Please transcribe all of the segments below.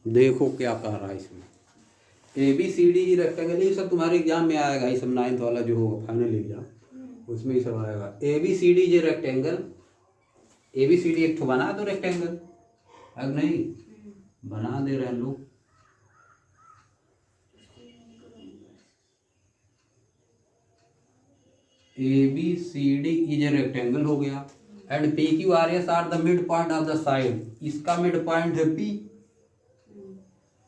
देखो क्या कह रहा है इसमें। A B C D rectangle, ये सब तुम्हारे एग्जाम में आएगा, ये सब 9th वाला जो होगा फाइनल एग्जाम उसमें ही सब आएगा। ए बी सी डी जो rectangle, A B C D एक तो बना दो रेक्टेंगल, अब नहीं बना दे रहे हैं लोग। A B C D is a rectangle हो गया and P Q R S are the mid point of the side. इसका मिड पॉइंट है पी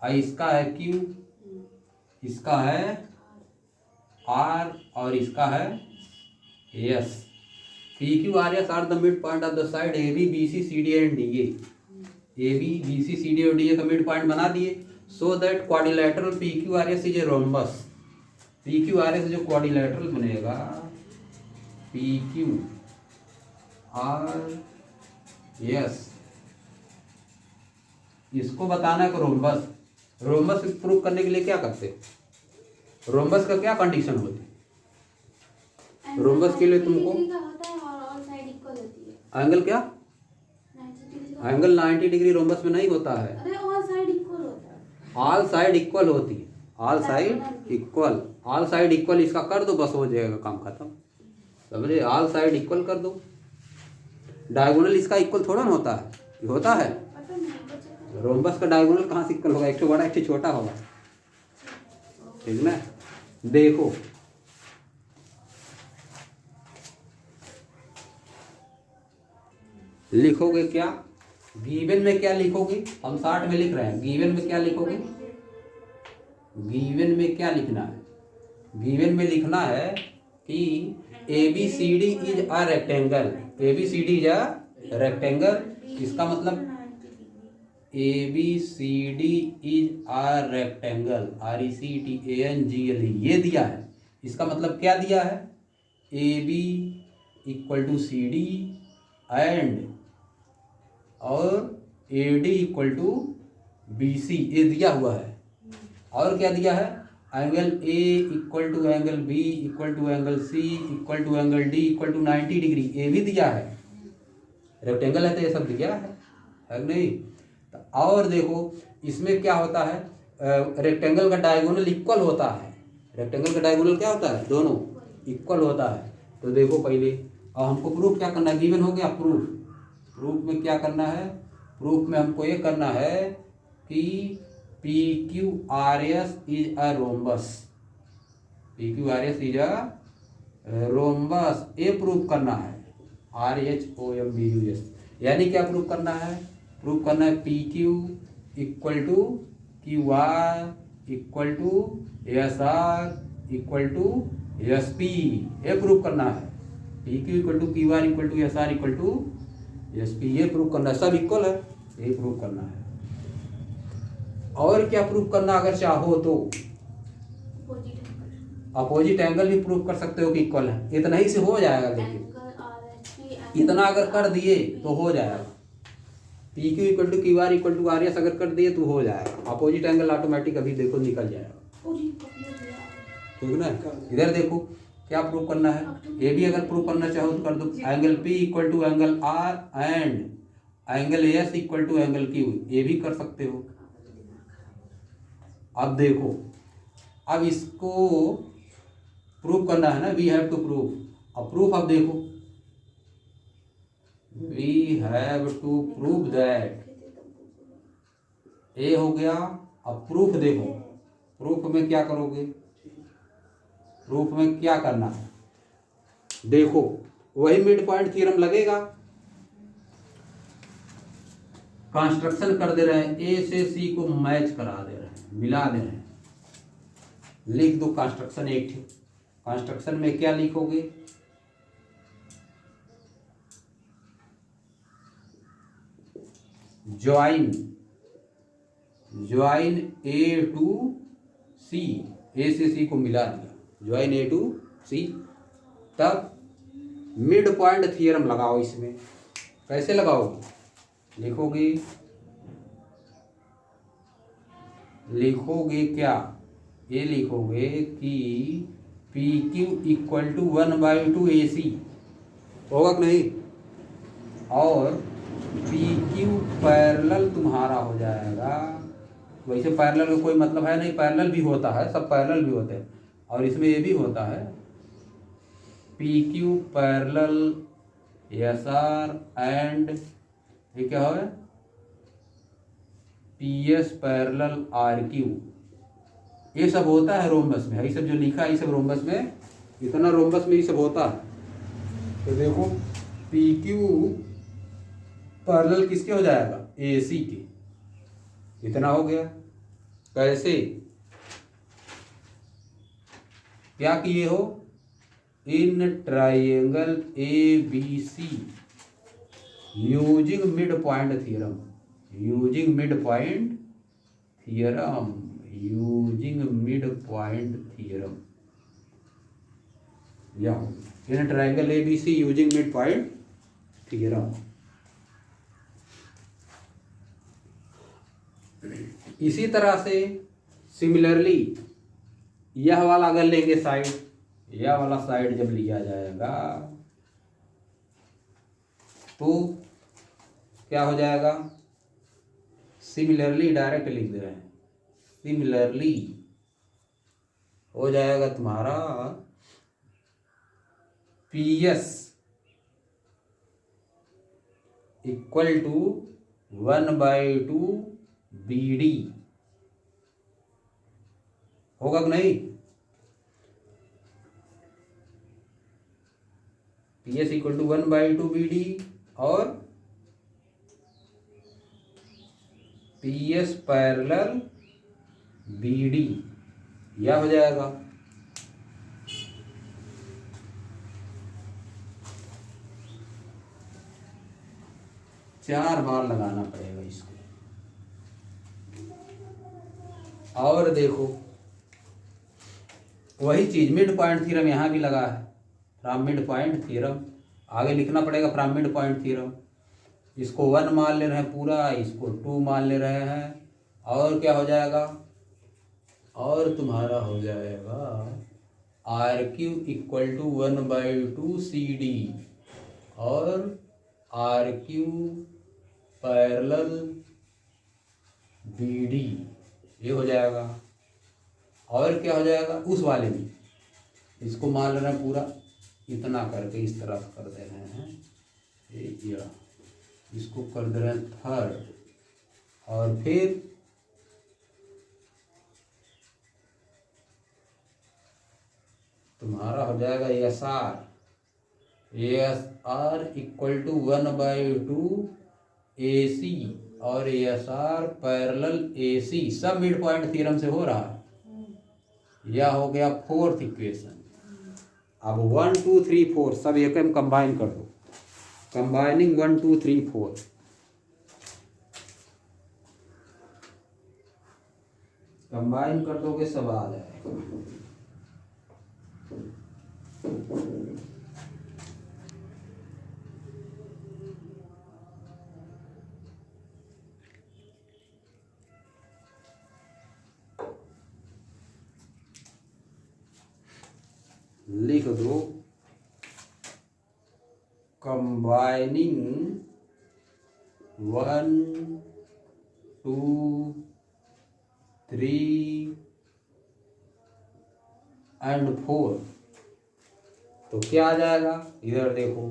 और इसका है क्यू, इसका है आर और इसका है S. P Q R S are the mid point of the side A B B C C D and D A. A B B C C D और डी ए का mid point बना दिए so that quadrilateral P Q R S is a rhombus. P Q R S जो quadrilateral बनेगा P Q R S, इसको बताना है कि रोम्बस। रोम्बस प्रूव करने के लिए क्या करते हैं, रोम्बस का क्या कंडीशन होती है? रोम्बस के लिए तुमको एंगल क्या, एंगल 90 डिग्री रोम्बस में नहीं होता है। ऑल साइड इक्वल होती है, all side equal, all side equal इसका कर दो बस हो जाएगा काम खत्म, समझे। ऑल साइड इक्वल कर दो, डायगोनल इसका इक्वल थोड़ा ना होता है, ये होता है। रोम्बस का डायगोनल कहाँ से इक्वल होगा, एक तो बड़ा एक तो छोटा होगा, ठीक ना। देखो लिखोगे क्या, गिवन में क्या लिखोगे, हम 60 में लिख रहे हैं, गिवन में क्या लिखोगे, गिवन में क्या लिखना है, गिवन में लिखना है कि A B C D is a rectangle, A B C D is a rectangle. इसका मतलब A B C D is a rectangle, R E C T A N G L, ये दिया है। इसका मतलब क्या दिया है, A B equal to C D and और A D equal to B C, ये दिया हुआ है। और क्या दिया है, angle A equal to angle B equal to angle C equal to angle D equal to 90 degree, ये भी दिया है। रेक्टेंगल है तो ये सब दिया है नहीं। तो और देखो इसमें क्या होता है, रेक्टेंगल का डायगोनल इक्वल होता है, रेक्टेंगल का डायगोनल क्या होता है, दोनों इक्वल होता है। तो देखो पहले और हमको प्रूफ क्या करना है, गिवन हो गया प्रूफ, प्रूफ में क्या करना है, प्रूफ में हमको ये करना है कि P Q R S is a rhombus, P Q R S is a rhombus, ये प्रूफ करना है, R H O M B U S. यानी क्या प्रूफ करना है, प्रूफ करना है P Q equal to Q R equal to S R equal to S P, ये प्रूफ करना है। P Q equal to Q R equal to S R equal to S P, ये proof करना है, सब equal है, ये proof करना है। और क्या प्रूफ करना अगर चाहो तो, अपोजिट एंगल भी प्रूफ कर सकते हो कि इक्वल है, इतना ही से हो जाएगा। देखिए इतना अगर कर दिए तो हो जाएगा, P Q equal to Q R equal to R S अगर कर दिए तो हो जाएगा। अपोजिट एंगल ऑटोमेटिक अभी देखो निकल जाएगा, ठीक ना। इधर देखो क्या प्रूफ करना है, ये भी अगर प्रूफ करना चाहो तो कर दो, angle P equal to angle R and angle S equal to angle Q, ये भी कर सकते हो। अब देखो अब इसको प्रूफ करना है ना, वी हैव टू प्रूफ। अब प्रूफ अब देखो, we have to prove that, ये हो गया। अब प्रूफ देखो, प्रूफ में क्या करोगे, प्रूफ में क्या करना है, देखो वही मिड पॉइंट थ्योरम लगेगा, कंस्ट्रक्शन कर दे रहे हैं, ए से सी को मैच करा दे रहे हैं, मिला दे रहे हैं। लिख दो कंस्ट्रक्शन एक, कंस्ट्रक्शन में क्या लिखोगे, ज्वाइन, ज्वाइन ए टू सी, ए से सी को मिला दिया, ज्वाइन ए टू सी। तब मिड पॉइंट थ्योरम लगाओ इसमें, कैसे लगाओगे, लिखोगे क्या, ये लिखोगे कि P Q equal to 1/2 A सी होगा कि नहीं, और पी क्यू पैरेलल तुम्हारा हो जाएगा वैसे पैरेलल का कोई मतलब है नहीं, पैरेलल भी होता है, सब पैरेलल भी होते हैं, और इसमें ये भी होता है P Q parallel S R and ये क्या हो P S parallel R Q, ये सब होता है रोम्बस में। ये सब जो लिखा है ये सब रोम्बस में, इतना रोम्बस में ये सब होता है। तो देखो पी क्यू पैरेलल किसके हो जाएगा, ए सी के, इतना हो गया। कैसे, क्या किए हो, in triangle A B C using mid point theorem, using mid point theorem, using mid point theorem, या in triangle A B C using mid point theorem. इसी तरह से सिमिलरली यह वाला अगर लेंगे साइड, यह वाला साइड जब लिया जाएगा तो क्या हो जाएगा, सिमिलरली डायरेक्ट लिख दे रहे हैं, सिमिलरली हो जाएगा तुम्हारा P S equal to 1/2 B D, होगा कि नहीं, P S equal to 1/2 B D और P S parallel B D, यह हो जाएगा। चार बार लगाना पड़ेगा इसको। और देखो वही चीज मिड पॉइंट थ्योरम यहाँ भी लगा है, फ्रॉम मिड पॉइंट थ्योरम, आगे लिखना पड़ेगा फ्रॉम मिड पॉइंट थ्योरम। इसको 1 मान ले रहे हैं पूरा, इसको 2 मान ले रहे हैं, और क्या हो जाएगा, और तुम्हारा हो जाएगा R Q equal to 1/2 C D और R Q parallel B D, ये हो जाएगा। और क्या हो जाएगा उस वाले में, इसको मान लेना पूरा, इतना करके इस तरफ कर दे रहे हैं, या इसको कर दे रहे हैं थर्ड, और फिर तुम्हारा हो जाएगा S R, S R equal to 1/2 A C और S R parallel A C, सब मिड पॉइंट थ्योरम से हो रहा है। यह हो गया फोर्थ इक्वेशन। अब 1 2 3 4 सब एक में कंबाइन कर दो, कंबाइनिंग 1 2 3 4, कंबाइन कर दोगे सब आ जाएगा। लिख दो कंबाइनिंग 1 2 3 एंड 4, तो क्या आ जाएगा, इधर देखो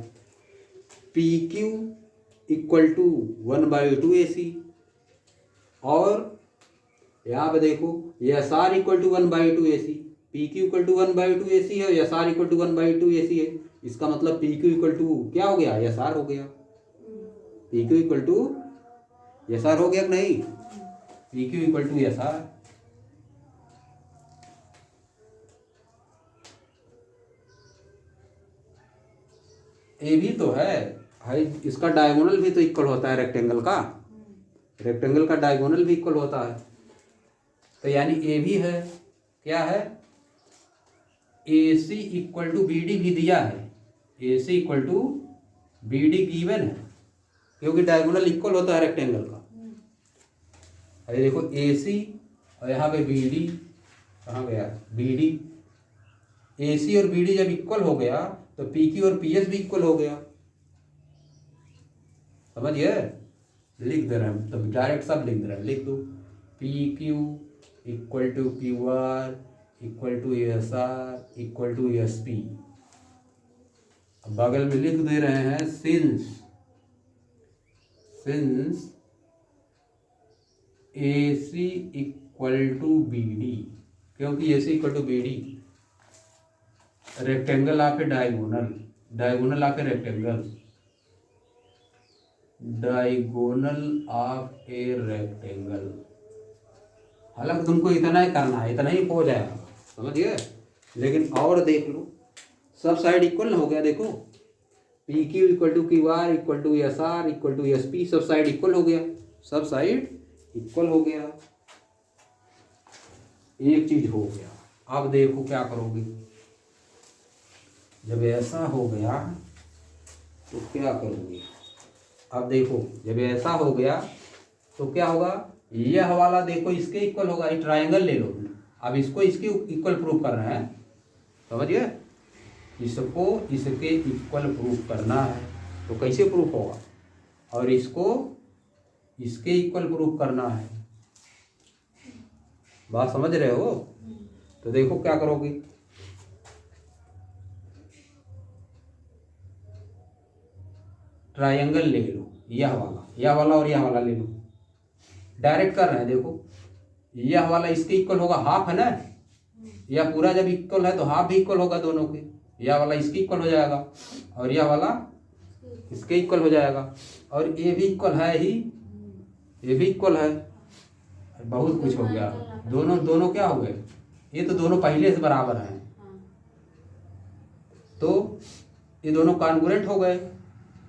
P Q equal to 1/2 A C, और यहाँ पे देखो S R equal to 1/2 A C, P Q equal to 1/2 A C है, S R equal to 1/2 A C है। इसका मतलब पी क्यू इक्वल टू क्या हो गया, एस आर हो गया, P Q equal to S R हो गया कि नहीं, P Q equal to S R. ए भी तो है भाई, इसका डायगोनल भी तो इक्वल होता है रेक्टेंगल का, रेक्टेंगल का डायगोनल भी इक्वल होता है, तो यानी ए भी है, क्या है, A C equal to B D भी दिया है, A C equal to B D given है, क्योंकि डायगोनल इक्वल होता है रेक्टेंगल का। अरे देखो ए सी और यहाँ पे बी डी, कहाँ गया बी डी, ए सी और बी डी जब इक्वल हो गया तो पी क्यू और पी एस भी इक्वल हो गया, समझिए, लिख दे रहे हैं, तब डायरेक्ट सब लिख दे रहे हैं, लिख दो P Q equal to Q R equal to S R equal to S P. बगल में लिख दे रहे हैं since A C equal to B D, क्योंकि A C equal to B D rectangle of a diagonal, diagonal of a rectangle, diagonal of a rectangle. हालांकि तुमको इतना ही करना है, इतना ही हो जाएगा, समझ गए। लेकिन और देख लो, सब साइड इक्वल हो गया। देखो P Q equal to Q R equal to S R equal to S P, सब साइड इक्वल हो गया, सब साइड इक्वल हो गया। एक चीज हो गया। अब देखो क्या करोगे, जब ऐसा हो गया तो क्या करोगे। अब देखो जब ऐसा हो गया तो क्या होगा, यह वाला देखो इसके इक्वल होगा, ये ट्रायंगल ले लो। अब इसको इसके इक्वल प्रूफ कर रहे हैं, समझिए। इसको इसके इक्वल प्रूफ करना है तो कैसे प्रूफ होगा, और इसको इसके इक्वल प्रूफ करना है। बात समझ रहे हो। तो देखो क्या करोगे, ट्रायंगल ले लो, यह वाला और यह वाला ले लो। डायरेक्ट कर रहे हैं, देखो यह वाला इसके इक्वल होगा, हाफ है ना, यह पूरा जब इक्वल है तो हाफ भी इक्वल होगा दोनों के। यह वाला इसके इक्वल हो जाएगा और यह वाला इसके इक्वल हो जाएगा, और ये भी इक्वल है ही, ये भी इक्वल है। बहुत कुछ हो गया। दोनों क्या हो गए, ये तो दोनों पहले से बराबर हैं, तो ये दोनों कॉन्ग्रुएंट हो गए,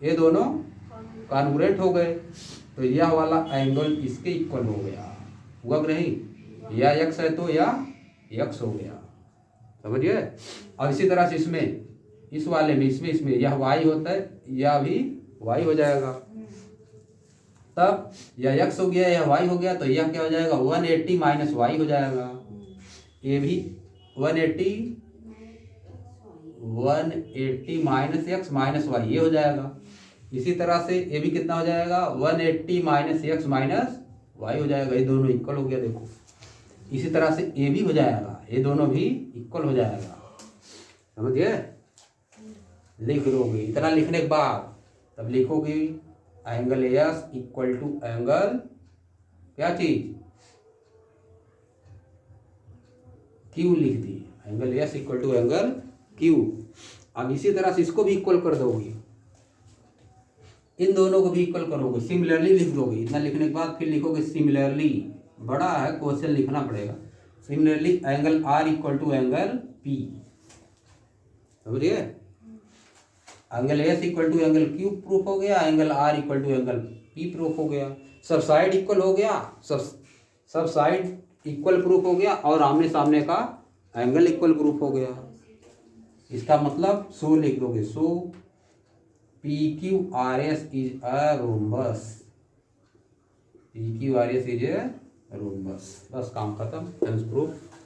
ये दोनों कॉन्ग्रुएंट हो गए। तो यह वाला एंगल इसके इक्वल हो गया, हुआ कि नहीं। या एक्स है तो या एक्स हो गया, समझिए। अब इसी तरह से इसमें, इस वाले में, इसमें यह वाई होता है, यह भी वाई हो जाएगा। तब यह एक्स हो गया, यह वाई हो गया, तो यह क्या हो जाएगा, 180 माइनस वाई हो जाएगा। ये भी 180 माइनस एक्स माइनस वाई, ये हो जाएगा। इसी तरह से ये भी कितना हो जाएगा, 180 माइनस एक्स माइनस वाई हो जाएगा। ये दोनों इक्वल हो गया, देखो। इसी तरह से ये भी हो जाएगा, ये दोनों भी इक्वल हो जाएगा, समझिए। लिख लोगे, इतना लिखने के बाद तब लिखोगे angle S equal to angle क्या चीज, क्यू लिख दी। Angle S equal to angle Q. अब इसी तरह से इसको भी इक्वल कर दोगे, इन दोनों को भी इक्वल करोगे, सिमिलरली लिख दोगे। इतना लिखने के बाद फिर लिखोगे सिमिलरली, बड़ा है क्वेश्चन लिखना पड़ेगा। Similarly angle R equal to angle P, समझिए। Angle S equal to angle Q proof हो गया, angle R equal to angle P proof हो गया। सब साइड इक्वल हो गया, सब साइड इक्वल प्रूफ हो गया, और आमने सामने का एंगल इक्वल प्रूफ हो गया। इसका मतलब सो लिख दोगे, so P Q R S is a rhombus, P Q R S is a rhombus. बस काम खत्म, प्रूफ।